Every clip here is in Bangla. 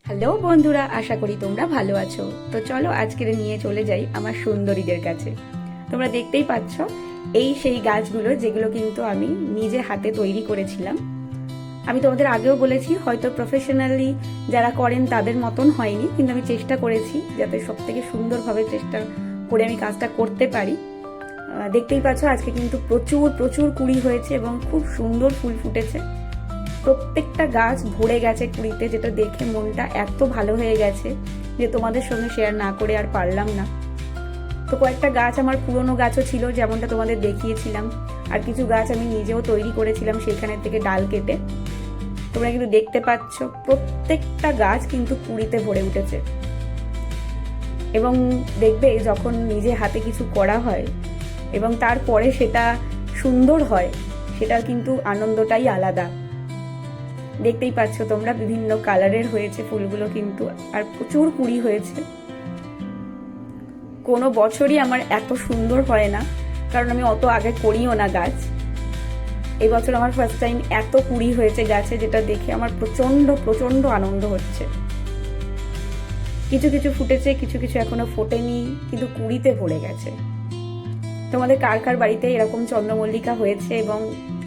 হ্যালো বন্ধুরা, আশা করি তোমরা ভালো আছো। তো চলো আজকের নিয়ে চলে যাই আমার সুন্দরীদের কাছে। তোমরা দেখতেই পাচ্ছ এই সেই গাছগুলো যেগুলো কিন্তু আমি নিজে হাতে তৈরি করেছিলাম। আমি তোমাদের আগেও বলেছি, হয়তো প্রফেশনালি যারা করেন তাদের মতন হয়নি, কিন্তু আমি চেষ্টা করেছি যাতে সব থেকে সুন্দরভাবে চেষ্টা করে আমি কাজটা করতে পারি। দেখতেই পাচ্ছ আজকে কিন্তু প্রচুর প্রচুর কুড়ি হয়েছে এবং খুব সুন্দর ফুল ফুটেছে। প্রত্যেকটা গাছ ভরে গেছে কুড়িতে, যেটা দেখে মনটা এত ভালো হয়ে গেছে যে তোমাদের সঙ্গে শেয়ার না করে আর পারলাম না। তো কয়েকটা গাছ আমার পুরনো গাছও ছিল, যেমনটা তোমাদের দেখিয়েছিলাম, আর কিছু গাছ আমি নিজেও তৈরি করেছিলাম সেইখানে থেকে ডাল কেটে। তোমরা কিন্তু দেখতে পাচ্ছ প্রত্যেকটা গাছ কিন্তু কুড়িতে ভরে উঠেছে। এবং দেখবে যখন নিজে হাতে কিছু করা হয় এবং তারপরে সেটা সুন্দর হয়, সেটার কিন্তু আনন্দটাই আলাদা। দেখতেই পাচ্ছ তোমরা বিভিন্ন কালারের হয়েছে ফুলগুলো কিন্তু, আর প্রচুর কুড়ি হয়েছে। কোনো বছরই আমার এত সুন্দর হয় না, কারণ আমি অত আগে করিও না গাছ। এই বছর আমার ফার্স্ট টাইম এত কুড়ি হয়েছে গাছে, যেটা দেখে আমার প্রচন্ড প্রচন্ড আনন্দ হচ্ছে। কিছু কিছু ফুটেছে, কিছু কিছু এখনো ফোটেনি, কিন্তু কুড়িতে ভরে গেছে। তোমাদের কার কার বাড়িতে এরকম চন্দ্রমল্লিকা হয়েছে এবং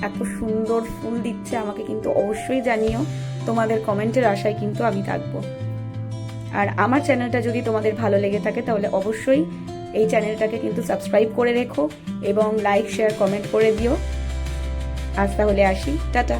এত সুন্দর ফুল দিচ্ছে আমাকে কিন্তু অবশ্যই জানিও। তোমাদের কমেন্টের আশায় কিন্তু আমি থাকবো। আর আমার চ্যানেলটা যদি তোমাদের ভালো লেগে থাকে তাহলে অবশ্যই এই চ্যানেলটাকে কিন্তু সাবস্ক্রাইব করে রেখো এবং লাইক শেয়ার কমেন্ট করে দিও। আজ তাহলে আসি, টাটা।